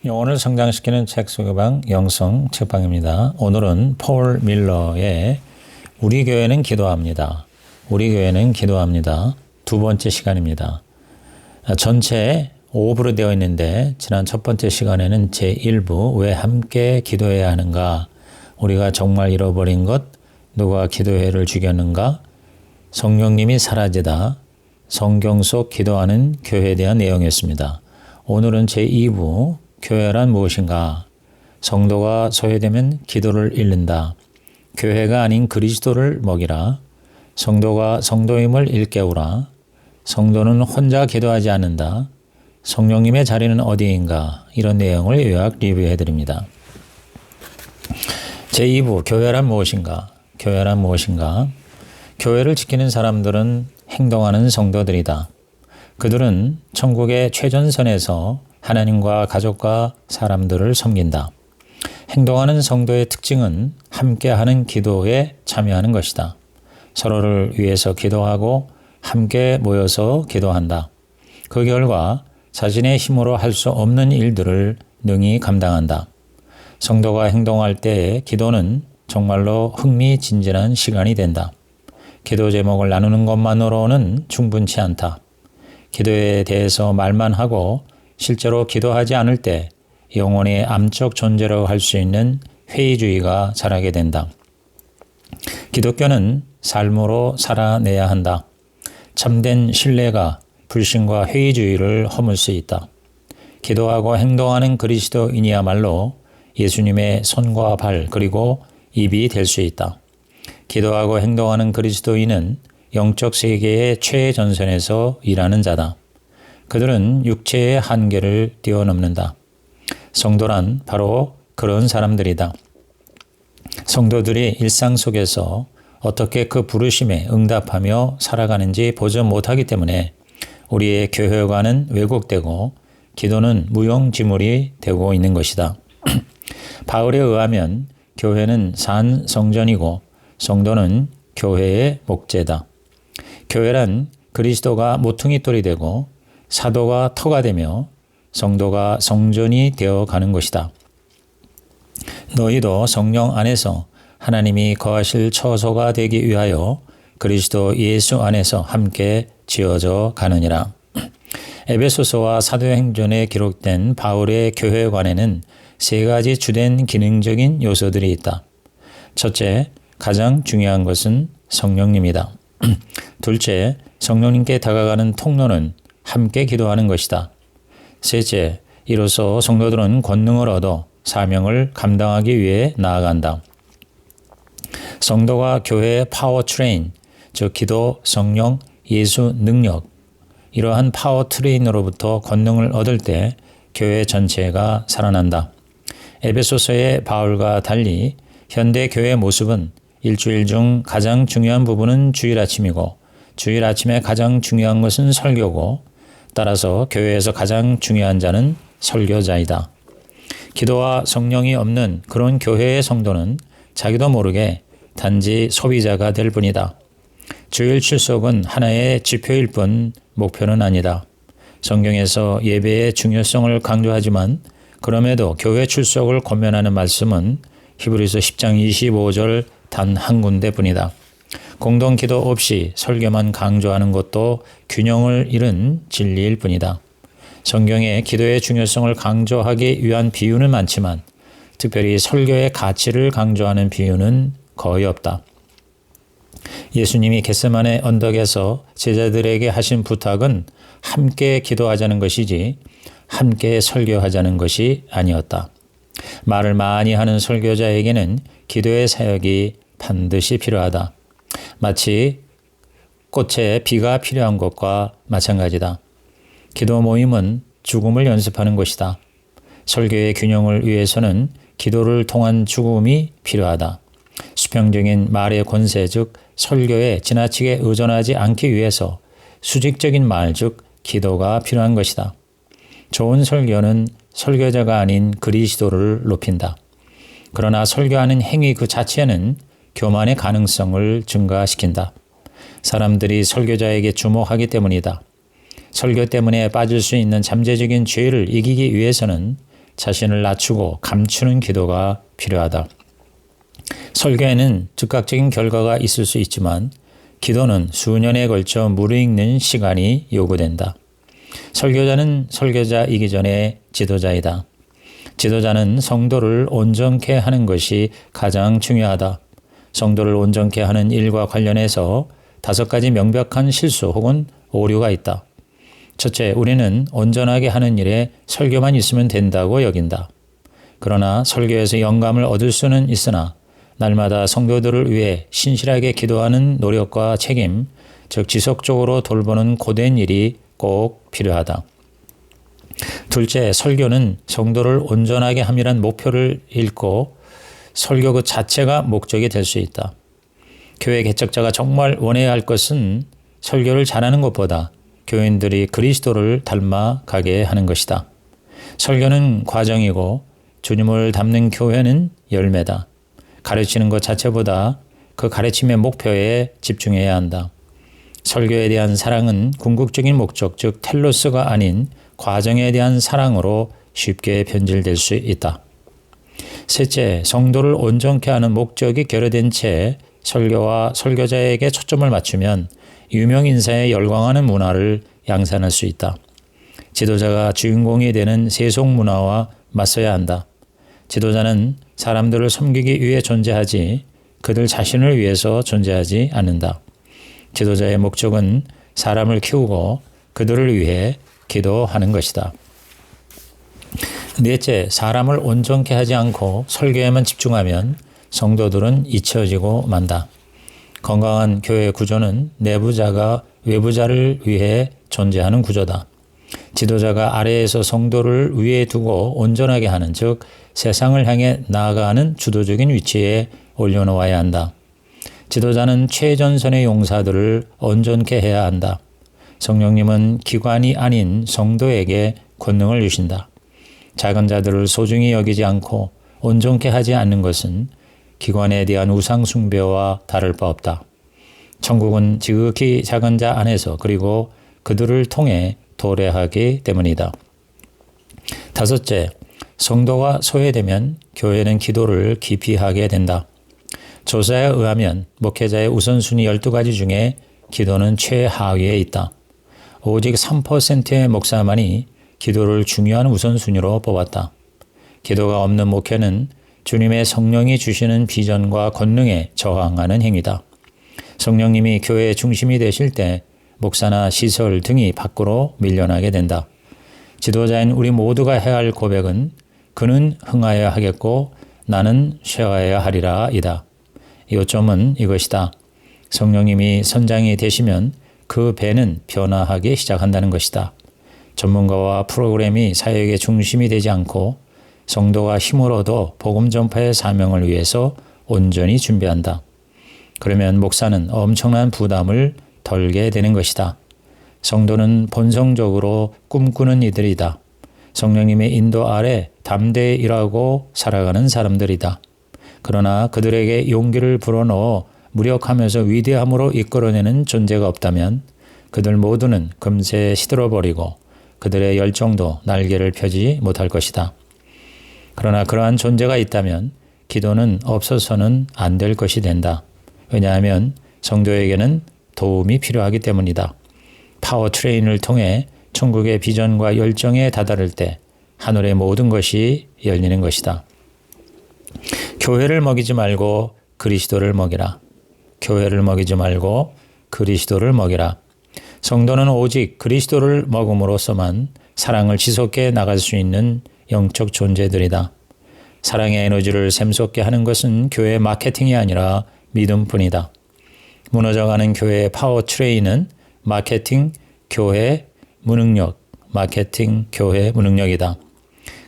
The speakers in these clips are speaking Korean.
영혼을 성장시키는 책 소개방 영성 책방입니다. 오늘은 폴 밀러의 우리 교회는 기도합니다. 우리 교회는 기도합니다. 두 번째 시간입니다. 전체 5부로 되어 있는데 지난 첫 번째 시간에는 제1부 왜 함께 기도해야 하는가, 우리가 정말 잃어버린 것, 누가 기도회를 죽였는가, 성령님이 사라지다, 성경 속 기도하는 교회에 대한 내용이었습니다. 오늘은 제2부 교회란 무엇인가? 성도가 소외되면 기도를 잃는다. 교회가 아닌 그리스도를 먹이라. 성도가 성도임을 일깨우라. 성도는 혼자 기도하지 않는다. 성령님의 자리는 어디인가? 이런 내용을 요약 리뷰해 드립니다. 제2부 교회란 무엇인가? 교회란 무엇인가? 교회를 지키는 사람들은 행동하는 성도들이다. 그들은 천국의 최전선에서 하나님과 가족과 사람들을 섬긴다. 행동하는 성도의 특징은 함께하는 기도에 참여하는 것이다. 서로를 위해서 기도하고 함께 모여서 기도한다. 그 결과 자신의 힘으로 할 수 없는 일들을 능히 감당한다. 성도가 행동할 때의 기도는 정말로 흥미진진한 시간이 된다. 기도 제목을 나누는 것만으로는 충분치 않다. 기도에 대해서 말만 하고 실제로 기도하지 않을 때 영혼의 암적 존재라고 할 수 있는 회의주의가 자라게 된다. 기독교는 삶으로 살아내야 한다. 참된 신뢰가 불신과 회의주의를 허물 수 있다. 기도하고 행동하는 그리스도인이야말로 예수님의 손과 발 그리고 입이 될 수 있다. 기도하고 행동하는 그리스도인은 영적 세계의 최전선에서 일하는 자다. 그들은 육체의 한계를 뛰어넘는다. 성도란 바로 그런 사람들이다. 성도들이 일상 속에서 어떻게 그 부르심에 응답하며 살아가는지 보지 못하기 때문에 우리의 교회관은 왜곡되고 기도는 무용지물이 되고 있는 것이다. 바울에 의하면 교회는 산 성전이고 성도는 교회의 목재다. 교회란 그리스도가 모퉁이돌이 되고 사도가 터가 되며 성도가 성전이 되어 가는 것이다. 너희도 성령 안에서 하나님이 거하실 처소가 되기 위하여 그리스도 예수 안에서 함께 지어져 가느니라. 에베소서와 사도행전에 기록된 바울의 교회관에는 세 가지 주된 기능적인 요소들이 있다. 첫째, 가장 중요한 것은 성령님이다. 둘째, 성령님께 다가가는 통로는 함께 기도하는 것이다. 셋째, 이로써 성도들은 권능을 얻어 사명을 감당하기 위해 나아간다. 성도가 교회의 파워 트레인, 즉 기도, 성령, 예수 능력, 이러한 파워 트레인으로부터 권능을 얻을 때 교회 전체가 살아난다. 에베소서의 바울과 달리 현대 교회의 모습은 일주일 중 가장 중요한 부분은 주일 아침이고 주일 아침에 가장 중요한 것은 설교고 따라서 교회에서 가장 중요한 자는 설교자이다. 기도와 성령이 없는 그런 교회의 성도는 자기도 모르게 단지 소비자가 될 뿐이다. 주일 출석은 하나의 지표일 뿐 목표는 아니다. 성경에서 예배의 중요성을 강조하지만 그럼에도 교회 출석을 권면하는 말씀은 히브리서 10장 25절 단 한 군데뿐이다. 공동기도 없이 설교만 강조하는 것도 균형을 잃은 진리일 뿐이다. 성경에 기도의 중요성을 강조하기 위한 비유는 많지만 특별히 설교의 가치를 강조하는 비유는 거의 없다. 예수님이 겟세마네 언덕에서 제자들에게 하신 부탁은 함께 기도하자는 것이지 함께 설교하자는 것이 아니었다. 말을 많이 하는 설교자에게는 기도의 사역이 반드시 필요하다. 마치 꽃에 비가 필요한 것과 마찬가지다. 기도 모임은 죽음을 연습하는 것이다. 설교의 균형을 위해서는 기도를 통한 죽음이 필요하다. 수평적인 말의 권세, 즉 설교에 지나치게 의존하지 않기 위해서 수직적인 말, 즉 기도가 필요한 것이다. 좋은 설교는 설교자가 아닌 그리스도를 높인다. 그러나 설교하는 행위 그 자체는 교만의 가능성을 증가시킨다. 사람들이 설교자에게 주목하기 때문이다. 설교 때문에 빠질 수 있는 잠재적인 죄를 이기기 위해서는 자신을 낮추고 감추는 기도가 필요하다. 설교에는 즉각적인 결과가 있을 수 있지만 기도는 수년에 걸쳐 무르익는 시간이 요구된다. 설교자는 설교자이기 전에 지도자이다. 지도자는 성도를 온전케 하는 것이 가장 중요하다. 성도를 온전케 하는 일과 관련해서 5가지 명백한 실수 혹은 오류가 있다. 첫째, 우리는 온전하게 하는 일에 설교만 있으면 된다고 여긴다. 그러나 설교에서 영감을 얻을 수는 있으나 날마다 성도들을 위해 신실하게 기도하는 노력과 책임, 즉 지속적으로 돌보는 고된 일이 꼭 필요하다. 둘째, 설교는 성도를 온전하게 함이란 목표를 잃고 설교 그 자체가 목적이 될 수 있다. 교회 개척자가 정말 원해야 할 것은 설교를 잘하는 것보다 교인들이 그리스도를 닮아가게 하는 것이다. 설교는 과정이고 주님을 닮는 교회는 열매다. 가르치는 것 자체보다 그 가르침의 목표에 집중해야 한다. 설교에 대한 사랑은 궁극적인 목적, 즉 텔로스가 아닌 과정에 대한 사랑으로 쉽게 변질될 수 있다. 셋째, 성도를 온전케 하는 목적이 결여된 채 설교와 설교자에게 초점을 맞추면 유명 인사에 열광하는 문화를 양산할 수 있다. 지도자가 주인공이 되는 세속 문화와 맞서야 한다. 지도자는 사람들을 섬기기 위해 존재하지 그들 자신을 위해서 존재하지 않는다. 지도자의 목적은 사람을 키우고 그들을 위해 기도하는 것이다. 넷째, 사람을 온전케 하지 않고 설교에만 집중하면 성도들은 잊혀지고 만다. 건강한 교회 구조는 내부자가 외부자를 위해 존재하는 구조다. 지도자가 아래에서 성도를 위에 두고 온전하게 하는, 즉 세상을 향해 나아가는 주도적인 위치에 올려놓아야 한다. 지도자는 최전선의 용사들을 온전케 해야 한다. 성령님은 기관이 아닌 성도에게 권능을 주신다. 작은 자들을 소중히 여기지 않고 온전케 하지 않는 것은 기관에 대한 우상 숭배와 다를 바 없다. 천국은 지극히 작은 자 안에서 그리고 그들을 통해 도래하기 때문이다. 다섯째, 성도가 소외되면 교회는 기도를 기피하게 된다. 조사에 의하면 목회자의 우선순위 12가지 중에 기도는 최하위에 있다. 오직 3%의 목사만이 기도를 중요한 우선순위로 뽑았다. 기도가 없는 목회는 주님의 성령이 주시는 비전과 권능에 저항하는 행위다. 성령님이 교회의 중심이 되실 때 목사나 시설 등이 밖으로 밀려나게 된다. 지도자인 우리 모두가 해야 할 고백은 그는 흥하여야 하겠고 나는 쇠하여야 하리라 이다. 요점은 이것이다. 성령님이 선장이 되시면 그 배는 변화하기 시작한다는 것이다. 전문가와 프로그램이 사역의 중심이 되지 않고 성도가 힘을 얻어 복음 전파의 사명을 위해서 온전히 준비한다. 그러면 목사는 엄청난 부담을 덜게 되는 것이다. 성도는 본성적으로 꿈꾸는 이들이다. 성령님의 인도 아래 담대히 일하고 살아가는 사람들이다. 그러나 그들에게 용기를 불어넣어 무력하면서 위대함으로 이끌어내는 존재가 없다면 그들 모두는 금세 시들어버리고 그들의 열정도 날개를 펴지 못할 것이다. 그러나 그러한 존재가 있다면 기도는 없어서는 안 될 것이 된다. 왜냐하면 성도에게는 도움이 필요하기 때문이다. 파워 트레인을 통해 천국의 비전과 열정에 다다를 때 하늘의 모든 것이 열리는 것이다. 교회를 먹이지 말고 그리스도를 먹이라. 교회를 먹이지 말고 그리스도를 먹이라. 성도는 오직 그리스도를 먹음으로써만 사랑을 지속해 나갈 수 있는 영적 존재들이다. 사랑의 에너지를 샘솟게 하는 것은 교회 마케팅이 아니라 믿음뿐이다. 무너져가는 교회의 파워 트레인은 마케팅, 교회, 무능력, 마케팅, 교회, 무능력이다.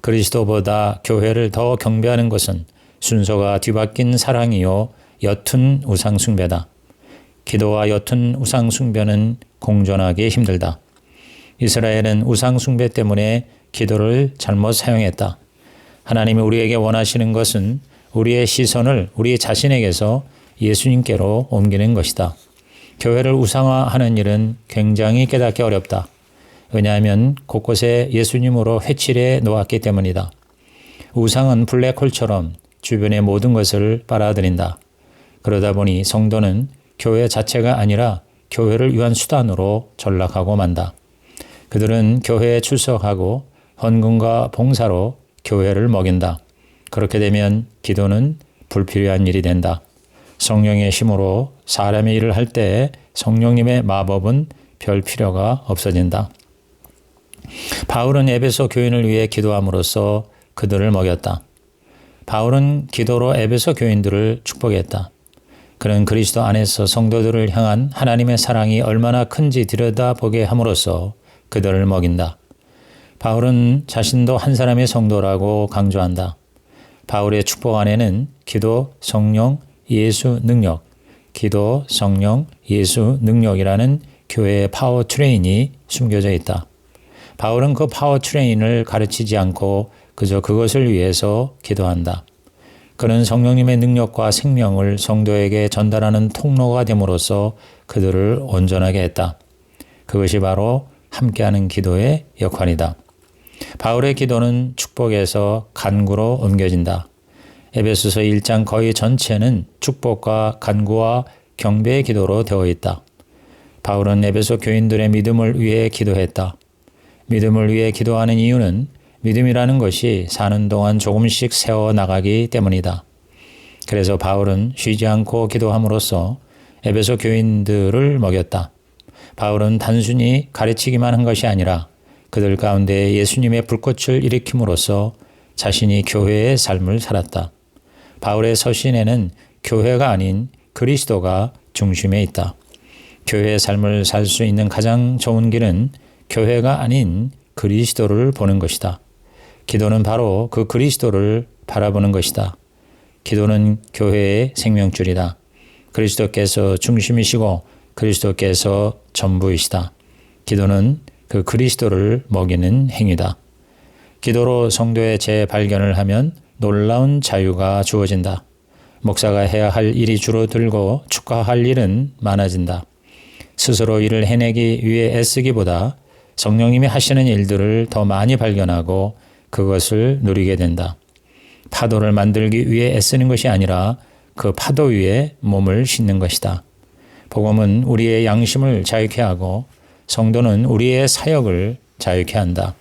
그리스도보다 교회를 더 경배하는 것은 순서가 뒤바뀐 사랑이요 옅은 우상숭배다. 기도와 옅은 우상숭배는 공존하기 힘들다. 이스라엘은 우상숭배 때문에 기도를 잘못 사용했다. 하나님이 우리에게 원하시는 것은 우리의 시선을 우리 자신에게서 예수님께로 옮기는 것이다. 교회를 우상화하는 일은 굉장히 깨닫기 어렵다. 왜냐하면 곳곳에 예수님으로 회칠해 놓았기 때문이다. 우상은 블랙홀처럼 주변의 모든 것을 빨아들인다. 그러다 보니 성도는 교회 자체가 아니라 교회를 위한 수단으로 전락하고 만다. 그들은 교회에 출석하고 헌금과 봉사로 교회를 먹인다. 그렇게 되면 기도는 불필요한 일이 된다. 성령의 힘으로 사람의 일을 할 때 성령님의 마법은 별 필요가 없어진다. 바울은 에베소 교인을 위해 기도함으로써 그들을 먹였다. 바울은 기도로 에베소 교인들을 축복했다. 그는 그리스도 안에서 성도들을 향한 하나님의 사랑이 얼마나 큰지 들여다보게 함으로써 그들을 먹인다. 바울은 자신도 한 사람의 성도라고 강조한다. 바울의 축복 안에는 기도, 성령, 예수 능력, 기도, 성령, 예수 능력이라는 교회의 파워 트레인이 숨겨져 있다. 바울은 그 파워 트레인을 가르치지 않고 그저 그것을 위해서 기도한다. 그는 성령님의 능력과 생명을 성도에게 전달하는 통로가 됨으로써 그들을 온전하게 했다. 그것이 바로 함께하는 기도의 역할이다. 바울의 기도는 축복에서 간구로 옮겨진다. 에베소서 1장 거의 전체는 축복과 간구와 경배의 기도로 되어 있다. 바울은 에베소 교인들의 믿음을 위해 기도했다. 믿음을 위해 기도하는 이유는 믿음이라는 것이 사는 동안 조금씩 세워나가기 때문이다. 그래서 바울은 쉬지 않고 기도함으로써 에베소 교인들을 먹였다. 바울은 단순히 가르치기만 한 것이 아니라 그들 가운데 예수님의 불꽃을 일으킴으로써 자신이 교회의 삶을 살았다. 바울의 서신에는 교회가 아닌 그리스도가 중심에 있다. 교회의 삶을 살 수 있는 가장 좋은 길은 교회가 아닌 그리스도를 보는 것이다. 기도는 바로 그 그리스도를 바라보는 것이다. 기도는 교회의 생명줄이다. 그리스도께서 중심이시고 그리스도께서 전부이시다. 기도는 그 그리스도를 먹이는 행위다. 기도로 성도의 재발견을 하면 놀라운 자유가 주어진다. 목사가 해야 할 일이 줄어들고 축하할 일은 많아진다. 스스로 일을 해내기 위해 애쓰기보다 성령님이 하시는 일들을 더 많이 발견하고 그것을 누리게 된다. 파도를 만들기 위해 애쓰는 것이 아니라 그 파도 위에 몸을 싣는 것이다. 복음은 우리의 양심을 자유케 하고 성도는 우리의 사역을 자유케 한다.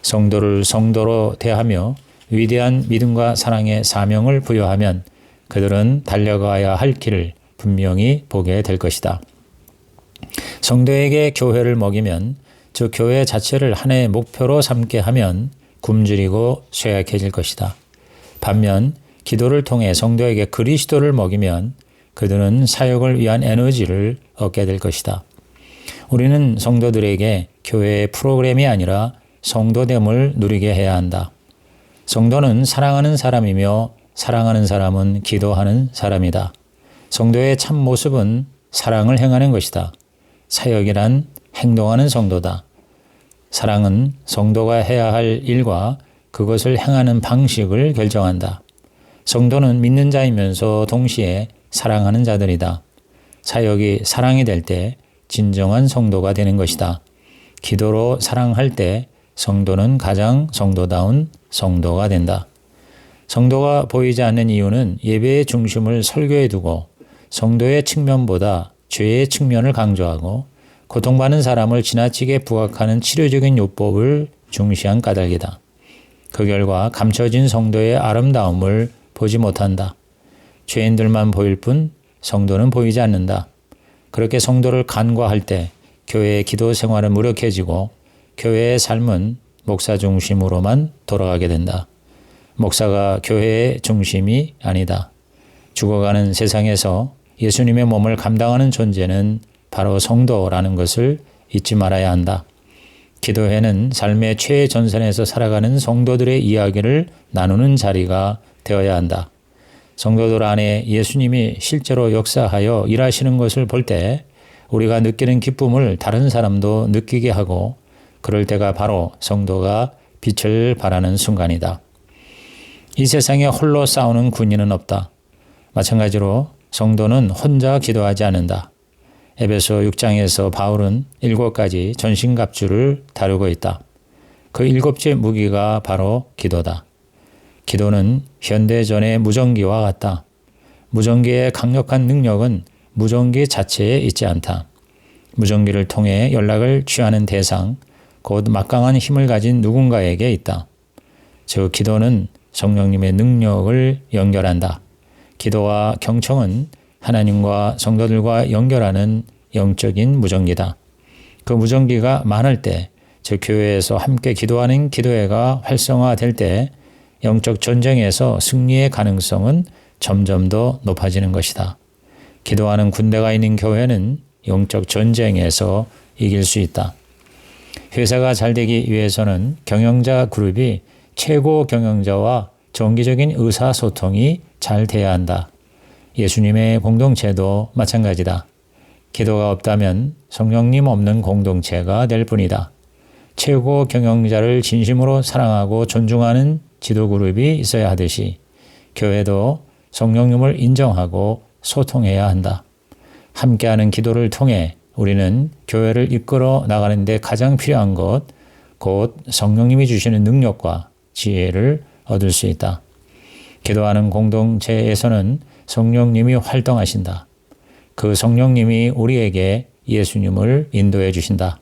성도를 성도로 대하며 위대한 믿음과 사랑의 사명을 부여하면 그들은 달려가야 할 길을 분명히 보게 될 것이다. 성도에게 교회를 먹이면 저 교회 자체를 하나의 목표로 삼게 하면 굶주리고 쇠약해질 것이다. 반면 기도를 통해 성도에게 그리스도를 먹이면 그들은 사역을 위한 에너지를 얻게 될 것이다. 우리는 성도들에게 교회의 프로그램이 아니라 성도됨을 누리게 해야 한다. 성도는 사랑하는 사람이며 사랑하는 사람은 기도하는 사람이다. 성도의 참 모습은 사랑을 행하는 것이다. 사역이란 행동하는 성도다. 사랑은 성도가 해야 할 일과 그것을 행하는 방식을 결정한다. 성도는 믿는 자이면서 동시에 사랑하는 자들이다. 사역이 사랑이 될 때 진정한 성도가 되는 것이다. 기도로 사랑할 때 성도는 가장 성도다운 성도가 된다. 성도가 보이지 않는 이유는 예배의 중심을 설교에 두고 성도의 측면보다 죄의 측면을 강조하고 고통받는 사람을 지나치게 부각하는 치료적인 요법을 중시한 까닭이다. 그 결과 감춰진 성도의 아름다움을 보지 못한다. 죄인들만 보일 뿐 성도는 보이지 않는다. 그렇게 성도를 간과할 때 교회의 기도 생활은 무력해지고 교회의 삶은 목사 중심으로만 돌아가게 된다. 목사가 교회의 중심이 아니다. 죽어가는 세상에서 예수님의 몸을 감당하는 존재는 바로 성도라는 것을 잊지 말아야 한다. 기도회는 삶의 최전선에서 살아가는 성도들의 이야기를 나누는 자리가 되어야 한다. 성도들 안에 예수님이 실제로 역사하여 일하시는 것을 볼 때 우리가 느끼는 기쁨을 다른 사람도 느끼게 하고 그럴 때가 바로 성도가 빛을 발하는 순간이다. 이 세상에 홀로 싸우는 군인은 없다. 마찬가지로 성도는 혼자 기도하지 않는다. 에베소 6장에서 바울은 7가지 전신갑주를 다루고 있다. 그 7째 무기가 바로 기도다. 기도는 현대전의 무전기와 같다. 무전기의 강력한 능력은 무전기 자체에 있지 않다. 무전기를 통해 연락을 취하는 대상, 곧 막강한 힘을 가진 누군가에게 있다. 즉 기도는 성령님의 능력을 연결한다. 기도와 경청은 하나님과 성도들과 연결하는 영적인 무전기다. 그 무전기가 많을 때, 즉 교회에서 함께 기도하는 기도회가 활성화될 때 영적 전쟁에서 승리의 가능성은 점점 더 높아지는 것이다. 기도하는 군대가 있는 교회는 영적 전쟁에서 이길 수 있다. 회사가 잘 되기 위해서는 경영자 그룹이 최고 경영자와 정기적인 의사소통이 잘 돼야 한다. 예수님의 공동체도 마찬가지다. 기도가 없다면 성령님 없는 공동체가 될 뿐이다. 최고 경영자를 진심으로 사랑하고 존중하는 지도 그룹이 있어야 하듯이 교회도 성령님을 인정하고 소통해야 한다. 함께하는 기도를 통해 우리는 교회를 이끌어 나가는 데 가장 필요한 것, 곧 성령님이 주시는 능력과 지혜를 얻을 수 있다. 기도하는 공동체에서는 성령님이 활동하신다. 그 성령님이 우리에게 예수님을 인도해 주신다.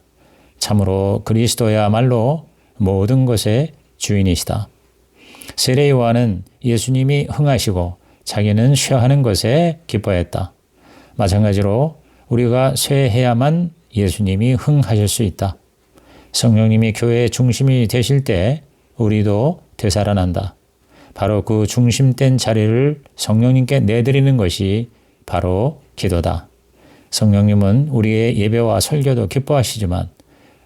참으로 그리스도야말로 모든 것의 주인이시다. 세례 요한은 예수님이 흥하시고 자기는 쇠하는 것에 기뻐했다. 마찬가지로 우리가 쇠해야만 예수님이 흥하실 수 있다. 성령님이 교회의 중심이 되실 때 우리도 되살아난다. 바로 그 중심된 자리를 성령님께 내드리는 것이 바로 기도다. 성령님은 우리의 예배와 설교도 기뻐하시지만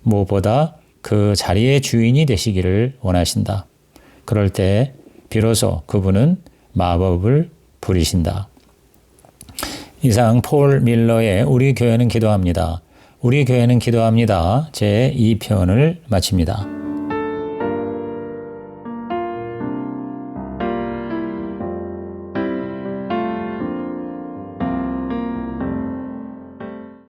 무엇보다 그 자리의 주인이 되시기를 원하신다. 그럴 때 비로소 그분은 마법을 부리신다. 이상 폴 밀러의 우리 교회는 기도합니다. 우리 교회는 기도합니다. 제 2편을 마칩니다.